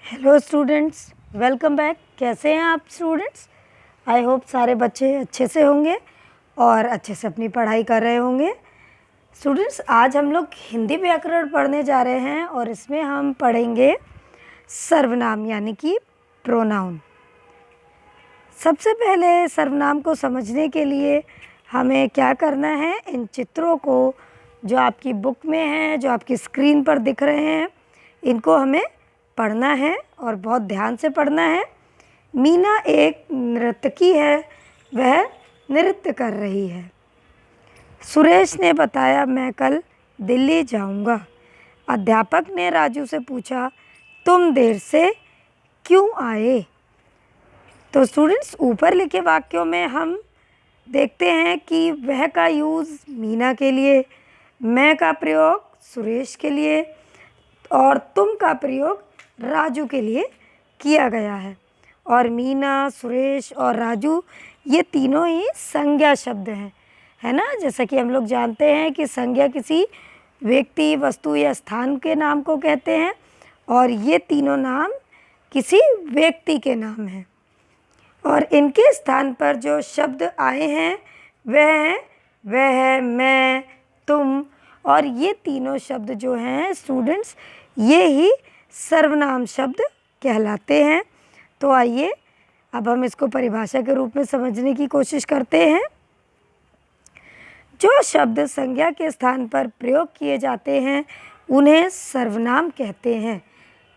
Hello students, welcome back. कैसे हैं आप स्टूडेंट्स? आई होप सारे बच्चे अच्छे से होंगे और अच्छे से अपनी पढ़ाई कर रहे होंगे। स्टूडेंट्स, आज हम लोग हिंदी व्याकरण पढ़ने जा रहे हैं और इसमें हम पढ़ेंगे सर्वनाम यानी कि प्रोनाउन। सबसे पहले सर्वनाम को समझने के लिए हमें क्या करना है, इन चित्रों को जो आपकी बुक में हैं, जो आपकी स्क्रीन पर दिख रहे हैं, इनको हमें पढ़ना है और बहुत ध्यान से पढ़ना है। मीना एक नर्तकी है, वह नृत्य कर रही है। सुरेश ने बताया, मैं कल दिल्ली जाऊंगा। अध्यापक ने राजू से पूछा, तुम देर से क्यों आए? तो स्टूडेंट्स, ऊपर लिखे वाक्यों में हम देखते हैं कि वह का यूज़ मीना के लिए, मैं का प्रयोग सुरेश के लिए और तुम का प्रयोग राजू के लिए किया गया है। और मीना, सुरेश और राजू ये तीनों ही संज्ञा शब्द हैं, है ना। जैसा कि हम लोग जानते हैं कि संज्ञा किसी व्यक्ति, वस्तु या स्थान के नाम को कहते हैं और ये तीनों नाम किसी व्यक्ति के नाम हैं। और इनके स्थान पर जो शब्द आए हैं वह हैं वह, मैं, तुम, और ये तीनों शब्द जो हैं स्टूडेंट्स, ये ही सर्वनाम शब्द कहलाते हैं। तो आइए अब हम इसको परिभाषा के रूप में समझने की कोशिश करते हैं। जो शब्द संज्ञा के स्थान पर प्रयोग किए जाते हैं उन्हें सर्वनाम कहते हैं।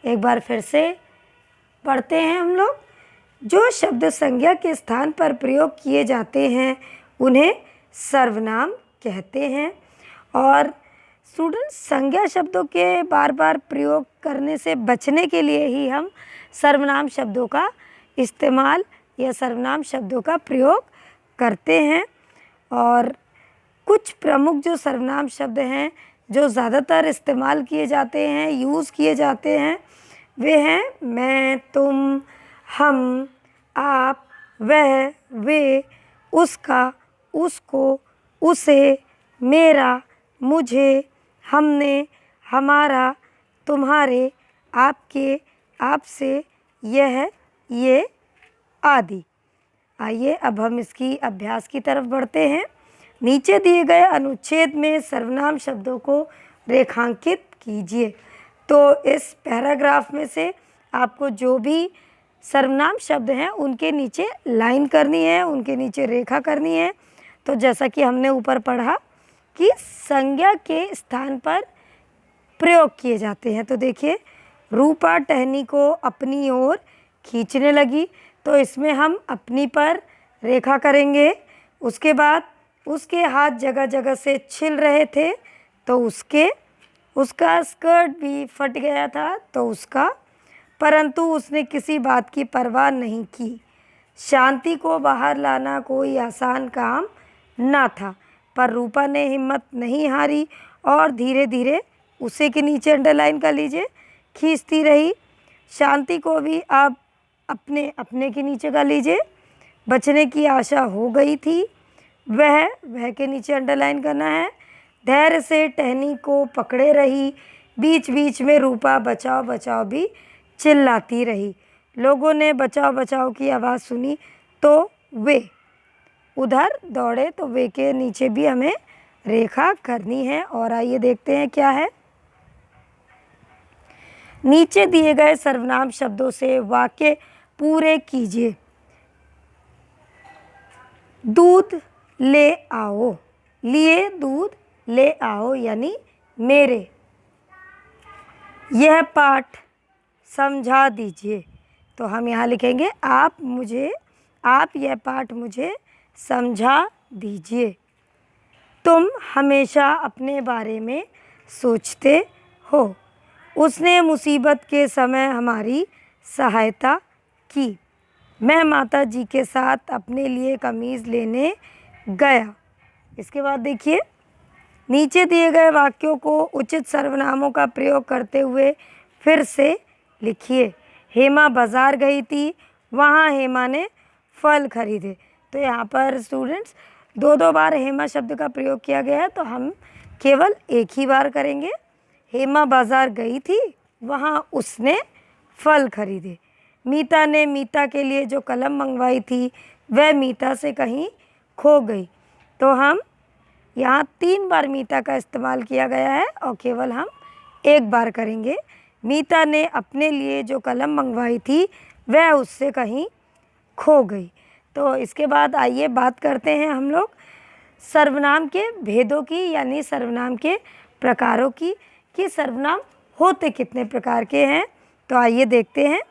एक बार फिर से पढ़ते हैं हम लोग। जो शब्द संज्ञा के स्थान पर प्रयोग किए जाते हैं उन्हें सर्वनाम कहते हैं। और स्टूडेंट्स, संज्ञा शब्दों के बार बार प्रयोग करने से बचने के लिए ही हम सर्वनाम शब्दों का इस्तेमाल या सर्वनाम शब्दों का प्रयोग करते हैं। और कुछ प्रमुख जो सर्वनाम शब्द हैं जो ज़्यादातर इस्तेमाल किए जाते हैं, यूज़ किए जाते हैं, वे हैं मैं, तुम, हम, आप, वह, वे, उसका, उसको, उसे, मेरा, मुझे, हमने, हमारा, तुम्हारे, आपके, आपसे, यह, ये आदि। आइए अब हम इसकी अभ्यास की तरफ बढ़ते हैं। नीचे दिए गए अनुच्छेद में सर्वनाम शब्दों को रेखांकित कीजिए। तो इस पैराग्राफ में से आपको जो भी सर्वनाम शब्द हैं उनके नीचे लाइन करनी है, उनके नीचे रेखा करनी है। तो जैसा कि हमने ऊपर पढ़ा कि संज्ञा के स्थान पर प्रयोग किए जाते हैं। तो देखिए, रूपा टहनी को अपनी ओर खींचने लगी, तो इसमें हम अपनी पर रेखा करेंगे। उसके बाद उसके हाथ जगह जगह से छिल रहे थे, तो उसका स्कर्ट भी फट गया था, तो उसका, परंतु उसने किसी बात की परवाह नहीं की। शांति को बाहर लाना कोई आसान काम ना था, पर रूपा ने हिम्मत नहीं हारी और धीरे धीरे, उसे के नीचे अंडरलाइन कर लीजिए, खींचती रही। शांति को भी आप अपने के नीचे कर लीजिए। बचने की आशा हो गई थी, वह के नीचे अंडरलाइन करना है। धैर्य से टहनी को पकड़े रही, बीच बीच में रूपा बचाओ बचाओ भी चिल्लाती रही। लोगों ने बचाओ बचाओ की आवाज़ सुनी तो वे उधर दौड़े, तो वे के नीचे भी हमें रेखा करनी है। और आइए देखते हैं क्या है। नीचे दिए गए सर्वनाम शब्दों से वाक्य पूरे कीजिए। दूध ले आओ, लिए दूध ले आओ यानी मेरे। यह पाठ समझा दीजिए, तो हम यहाँ लिखेंगे आप यह पाठ मुझे समझा दीजिए। तुम हमेशा अपने बारे में सोचते हो, उसने मुसीबत के समय हमारी सहायता की। मैं माता जी के साथ अपने लिए कमीज़ लेने गया। इसके बाद देखिए, नीचे दिए गए वाक्यों को उचित सर्वनामों का प्रयोग करते हुए फिर से लिखिए। हेमा बाज़ार गई थी, वहाँ हेमा ने फल खरीदे। तो यहाँ पर स्टूडेंट्स दो बार हेमा शब्द का प्रयोग किया गया है, तो हम केवल एक ही बार करेंगे। हेमा बाज़ार गई थी, वहाँ उसने फल खरीदे। मीता ने मीता के लिए जो कलम मंगवाई थी वह मीता से कहीं खो गई। तो हम यहाँ 3 बार मीता का इस्तेमाल किया गया है और केवल हम 1 बार करेंगे। मीता ने अपने लिए जो कलम मंगवाई थी वह उससे कहीं खो गई। तो इसके बाद आइए बात करते हैं हम लोग सर्वनाम के भेदों की, यानी सर्वनाम के प्रकारों की, कि सर्वनाम होते कितने प्रकार के हैं। तो आइए देखते हैं।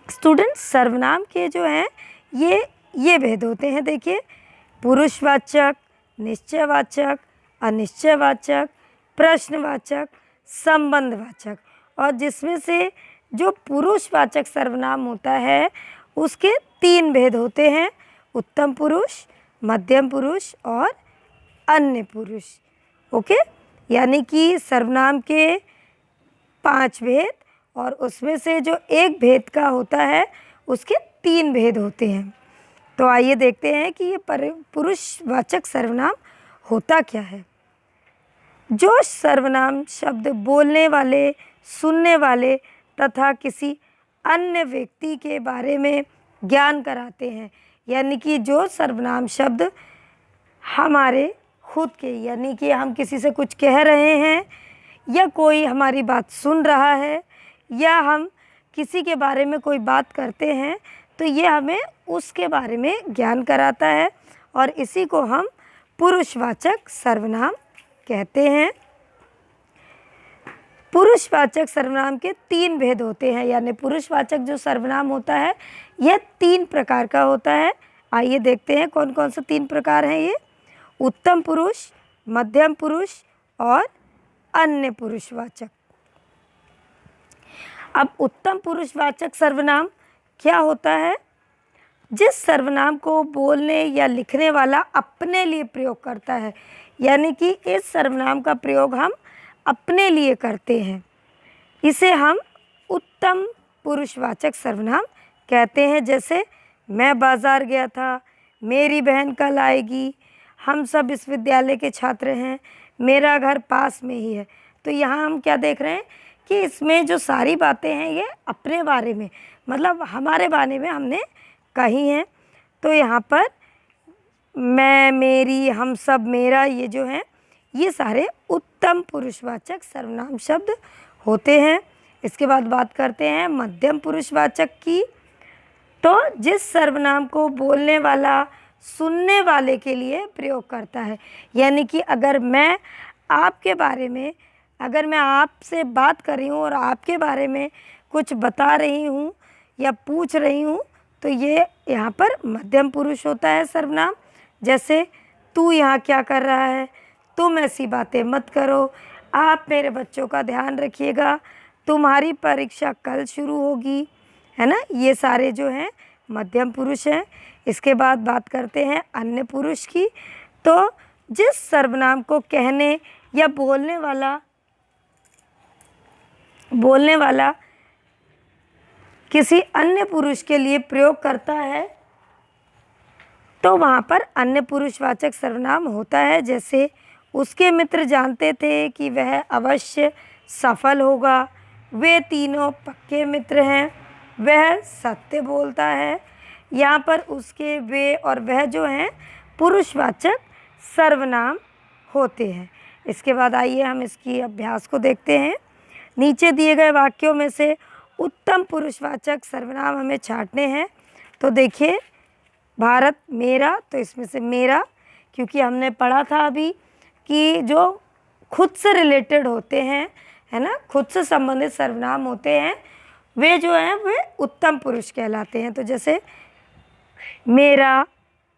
स्टूडेंट्स, सर्वनाम के जो हैं ये भेद होते हैं। देखिए, पुरुषवाचक, निश्चयवाचक, अनिश्चयवाचक, प्रश्नवाचक, संबंधवाचक। और जिसमें से जो पुरुषवाचक सर्वनाम होता है उसके 3 भेद होते हैं, उत्तम पुरुष, मध्यम पुरुष और अन्य पुरुष। ओके, यानी कि सर्वनाम के 5 भेद और उसमें से जो 1 भेद का होता है उसके 3 भेद होते हैं। तो आइए देखते हैं कि ये पुरुषवाचक सर्वनाम होता क्या है। जो सर्वनाम शब्द बोलने वाले, सुनने वाले तथा किसी अन्य व्यक्ति के बारे में ज्ञान कराते हैं, यानी कि जो सर्वनाम शब्द हमारे खुद के, यानी कि हम किसी से कुछ कह रहे हैं या कोई हमारी बात सुन रहा है या हम किसी के बारे में कोई बात करते हैं, तो ये हमें उसके बारे में ज्ञान कराता है और इसी को हम पुरुषवाचक सर्वनाम कहते हैं। पुरुषवाचक सर्वनाम के 3 भेद होते हैं, यानी पुरुषवाचक जो सर्वनाम होता है यह 3 प्रकार का होता है। आइए देखते हैं कौन कौन से 3 प्रकार हैं ये। उत्तम पुरुष, मध्यम पुरुष और अन्य पुरुषवाचक। अब उत्तम पुरुषवाचक सर्वनाम क्या होता है? जिस सर्वनाम को बोलने या लिखने वाला अपने लिए प्रयोग करता है, यानी कि इस सर्वनाम का प्रयोग हम अपने लिए करते हैं, इसे हम उत्तम पुरुषवाचक सर्वनाम कहते हैं। जैसे मैं बाज़ार गया था, मेरी बहन कल आएगी, हम सब इस विद्यालय के छात्र हैं, मेरा घर पास में ही है। तो यहाँ हम क्या देख रहे हैं कि इसमें जो सारी बातें हैं ये अपने बारे में, मतलब हमारे बारे में हमने कही हैं। तो यहाँ पर मैं, मेरी, हम सब, मेरा, ये जो हैं ये सारे उत्तम पुरुषवाचक सर्वनाम शब्द होते हैं। इसके बाद बात करते हैं मध्यम पुरुषवाचक की। तो जिस सर्वनाम को बोलने वाला सुनने वाले के लिए प्रयोग करता है, यानी कि अगर मैं आपके बारे में, अगर मैं आपसे बात कर रही हूँ और आपके बारे में कुछ बता रही हूँ या पूछ रही हूँ, तो ये यहाँ पर मध्यम पुरुष होता है सर्वनाम। जैसे तू यहाँ क्या कर रहा है, तुम ऐसी बातें मत करो, आप मेरे बच्चों का ध्यान रखिएगा, तुम्हारी परीक्षा कल शुरू होगी, है ना। ये सारे जो हैं मध्यम पुरुष हैं। इसके बाद बात करते हैं अन्य पुरुष की। तो जिस सर्वनाम को कहने या बोलने वाला किसी अन्य पुरुष के लिए प्रयोग करता है तो वहाँ पर अन्य पुरुषवाचक सर्वनाम होता है। जैसे उसके मित्र जानते थे कि वह अवश्य सफल होगा, वे तीनों पक्के मित्र हैं, वह सत्य बोलता है। यहाँ पर उसके, वे और वह जो हैं पुरुषवाचक सर्वनाम होते हैं। इसके बाद आइए हम इसकी अभ्यास को देखते हैं। नीचे दिए गए वाक्यों में से उत्तम पुरुषवाचक सर्वनाम हमें छांटने हैं। तो देखिए, भारत मेरा, तो इसमें से मेरा, क्योंकि हमने पढ़ा था अभी कि जो खुद से रिलेटेड होते हैं, है ना, खुद से संबंधित सर्वनाम होते हैं, वे जो हैं वे उत्तम पुरुष कहलाते हैं। तो जैसे मेरा,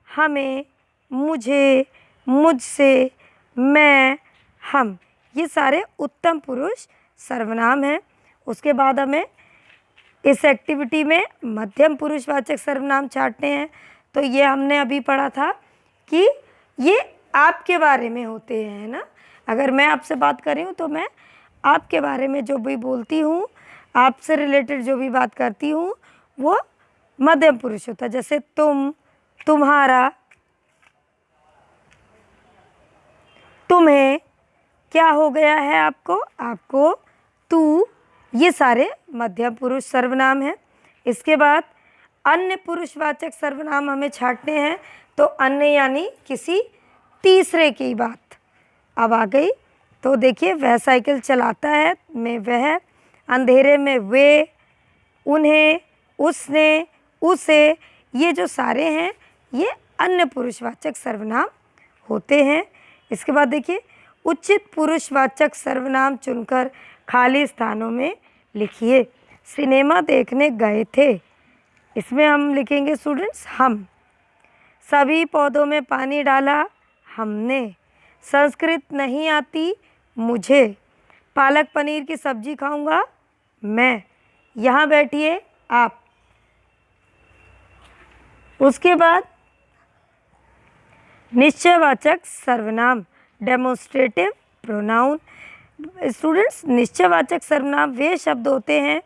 हमें, मुझे, मुझसे, मैं, हम, ये सारे उत्तम पुरुष सर्वनाम हैं। उसके बाद हमें इस एक्टिविटी में मध्यम पुरुषवाचक सर्वनाम छांटने हैं। तो ये हमने अभी पढ़ा था कि ये आपके बारे में होते हैं, है ना। अगर मैं आपसे बात कर रही हूँ तो मैं आपके बारे में जो भी बोलती हूँ, आपसे रिलेटेड जो भी बात करती हूँ, वो मध्यम पुरुष होता है। जैसे तुम, तुम्हारा, तुम्हें, क्या हो गया है आपको, आपको, तू, ये सारे मध्यम पुरुष सर्वनाम हैं। इसके बाद अन्य पुरुषवाचक सर्वनाम हमें छांटने हैं। तो अन्य यानी किसी तीसरे की बात अब आ गई। तो देखिए, वह साइकिल चलाता है में वह, अंधेरे में वे, उन्हें, उसने, उसे, ये जो सारे हैं ये अन्य पुरुषवाचक सर्वनाम होते हैं। इसके बाद देखिए, उचित पुरुषवाचक सर्वनाम चुनकर खाली स्थानों में लिखिए। सिनेमा देखने गए थे, इसमें हम लिखेंगे स्टूडेंट्स हम। सभी पौधों में पानी डाला हमने। संस्कृत नहीं आती मुझे। पालक पनीर की सब्जी खाऊंगा मैं। यहाँ बैठिए आप। उसके बाद निश्चयवाचक सर्वनाम, डेमोन्स्ट्रेटिव प्रोनाउन। स्टूडेंट्स, निश्चयवाचक सर्वनाम वे शब्द होते हैं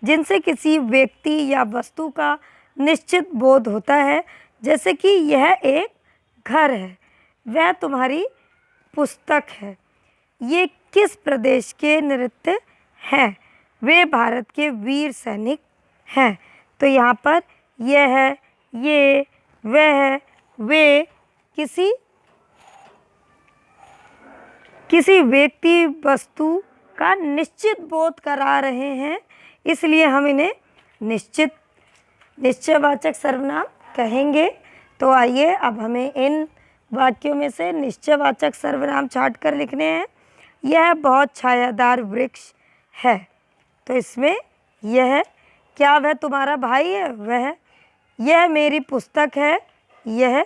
जिनसे किसी व्यक्ति या वस्तु का निश्चित बोध होता है। जैसे कि यह एक घर है, वह तुम्हारी पुस्तक है, ये किस प्रदेश के नृत्य हैं, वे भारत के वीर सैनिक हैं। तो यहाँ पर यह है, ये, वह, वे किसी व्यक्ति वस्तु का निश्चित बोध करा रहे हैं, इसलिए हम इन्हें निश्चयवाचक सर्वनाम कहेंगे। तो आइए अब हमें इन वाक्यों में से निश्चयवाचक सर्वनाम छांट कर लिखने हैं। यह बहुत छायादार वृक्ष है, तो इसमें यह, क्या वह तुम्हारा भाई है, वह, यह मेरी पुस्तक है, यह,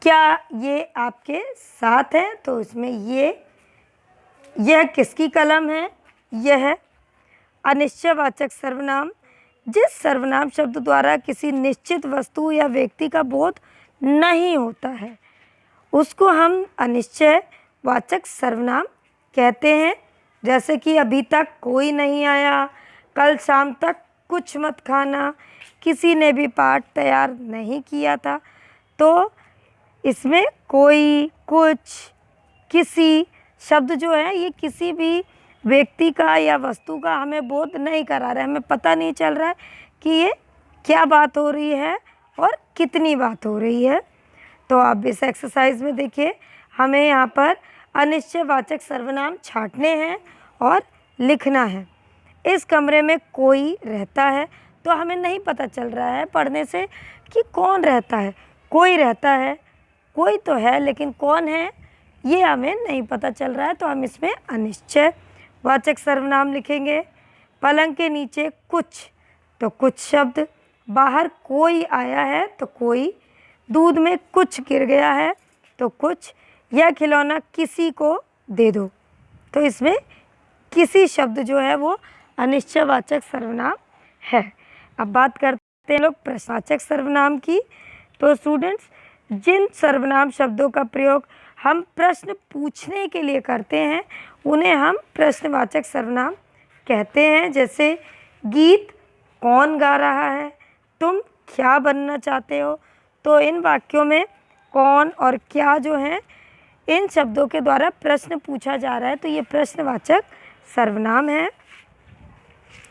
क्या ये आपके साथ है, तो इसमें यह किसकी कलम है, यह। अनिश्चयवाचक सर्वनाम, जिस सर्वनाम शब्द द्वारा किसी निश्चित वस्तु या व्यक्ति का बोध नहीं होता है उसको हम अनिश्चयवाचक सर्वनाम कहते हैं। जैसे कि अभी तक कोई नहीं आया, कल शाम तक कुछ मत खाना, किसी ने भी पाठ तैयार नहीं किया था। तो इसमें कोई, कुछ, किसी शब्द जो है ये किसी भी व्यक्ति का या वस्तु का हमें बोध नहीं करा रहा है, हमें पता नहीं चल रहा है कि ये क्या बात हो रही है और कितनी बात हो रही है। तो आप इस एक्सरसाइज में देखिए, हमें यहाँ पर अनिश्चयवाचक सर्वनाम छांटने हैं और लिखना है। इस कमरे में कोई रहता है, तो हमें नहीं पता चल रहा है पढ़ने से कि कौन रहता है। कोई रहता है, कोई तो है लेकिन कौन है ये हमें नहीं पता चल रहा है, तो हम इसमें अनिश्चयवाचक सर्वनाम लिखेंगे। पलंग के नीचे कुछ, तो कुछ शब्द। बाहर कोई आया है, तो कोई। दूध में कुछ गिर गया है, तो कुछ। यह खिलौना किसी को दे दो, तो इसमें किसी शब्द जो है वो अनिश्चयवाचक सर्वनाम है। अब बात करते हैं लोग प्रश्नवाचक सर्वनाम की। तो स्टूडेंट्स, जिन सर्वनाम शब्दों का प्रयोग हम प्रश्न पूछने के लिए करते हैं उन्हें हम प्रश्नवाचक सर्वनाम कहते हैं। जैसे गीत कौन गा रहा है, तुम क्या बनना चाहते हो। तो इन वाक्यों में कौन और क्या जो हैं, इन शब्दों के द्वारा प्रश्न पूछा जा रहा है, तो ये प्रश्नवाचक सर्वनाम है।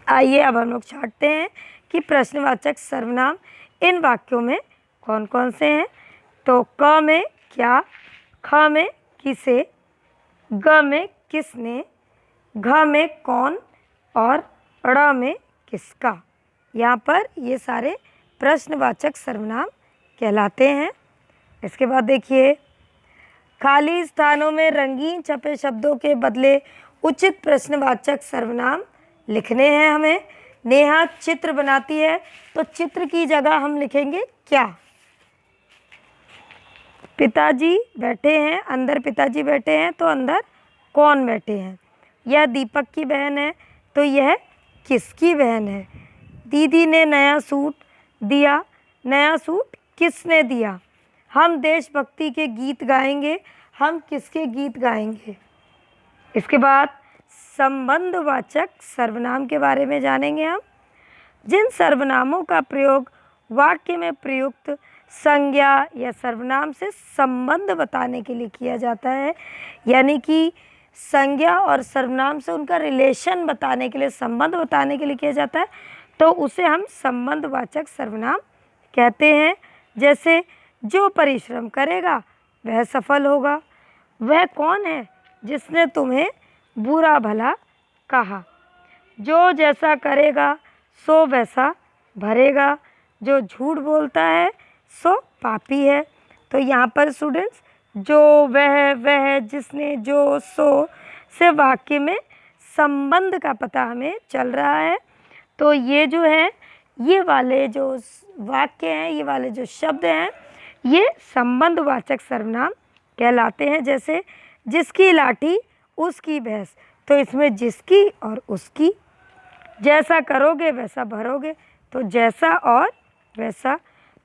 आइए अब हम लोग छांटते हैं कि प्रश्नवाचक सर्वनाम इन वाक्यों में कौन कौन से हैं। तो क में क्या, ख में किसे, ग में किसने, घ में कौन और ड़ में किसका। यहाँ पर ये सारे प्रश्नवाचक सर्वनाम कहलाते हैं। इसके बाद देखिए, खाली स्थानों में रंगीन छपे शब्दों के बदले उचित प्रश्नवाचक सर्वनाम लिखने हैं हमें। नेहा चित्र बनाती है, तो चित्र की जगह हम लिखेंगे क्या। पिताजी बैठे हैं, अंदर पिताजी बैठे हैं, तो अंदर कौन बैठे हैं। यह दीपक की बहन है, तो यह किसकी बहन है। दीदी ने नया सूट दिया, नया सूट किसने दिया। हम देशभक्ति के गीत गाएंगे, हम किसके गीत गाएंगे। इसके बाद संबंधवाचक सर्वनाम के बारे में जानेंगे हम। जिन सर्वनामों का प्रयोग वाक्य में प्रयुक्त संज्ञा या सर्वनाम से संबंध बताने के लिए किया जाता है, यानी कि संज्ञा और सर्वनाम से उनका रिलेशन बताने के लिए, संबंध बताने के लिए किया जाता है, तो उसे हम संबंधवाचक सर्वनाम कहते हैं। जैसे जो परिश्रम करेगा वह सफल होगा। वह कौन है जिसने तुम्हें बुरा भला कहा। जो जैसा करेगा सो वैसा भरेगा। जो झूठ बोलता है सो पापी है। तो यहाँ पर स्टूडेंट्स जो, वह, जिसने, जो, सो से वाक्य में संबंध का पता हमें चल रहा है। तो ये जो है, ये वाले जो वाक्य हैं, ये वाले जो शब्द हैं, ये संबंधवाचक सर्वनाम कहलाते हैं। जैसे जिसकी लाठी उसकी भैंस, तो इसमें जिसकी और उसकी। जैसा करोगे वैसा भरोगे, तो जैसा और वैसा।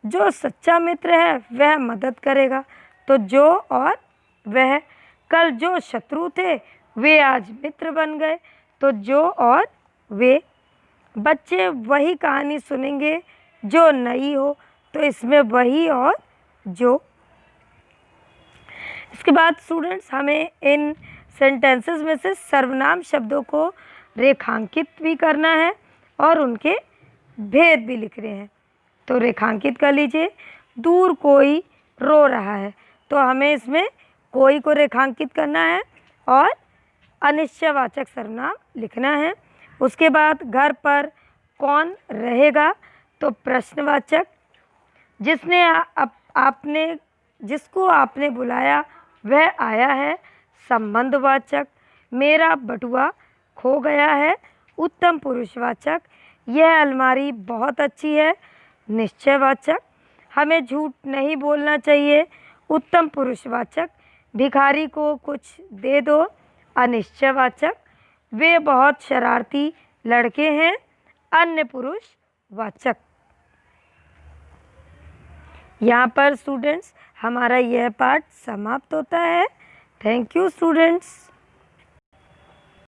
जो सच्चा मित्र है वह मदद करेगा, तो जो और वह। कल जो शत्रु थे वे आज मित्र बन गए, तो जो और वे। बच्चे वही कहानी सुनेंगे जो नई हो, तो इसमें वही और जो। इसके बाद स्टूडेंट्स हमें इन सेंटेंसेस में से सर्वनाम शब्दों को रेखांकित भी करना है और उनके भेद भी लिख रहे हैं। तो रेखांकित कर लीजिए। दूर कोई रो रहा है, तो हमें इसमें कोई को रेखांकित करना है और अनिश्चयवाचक सर्वनाम लिखना है। उसके बाद घर पर कौन रहेगा, तो प्रश्नवाचक। जिसने जिसको आपने बुलाया वह आया है, संबंधवाचक। मेरा बटुआ खो गया है, उत्तम पुरुषवाचक। यह अलमारी बहुत अच्छी है, निश्चयवाचक। हमें झूठ नहीं बोलना चाहिए, उत्तम पुरुषवाचक। भिखारी को कुछ दे दो, अनिश्चयवाचक। वे बहुत शरारती लड़के हैं, अन्य पुरुषवाचक। यहाँ पर स्टूडेंट्स हमारा यह पाठ समाप्त होता है। Thank you students.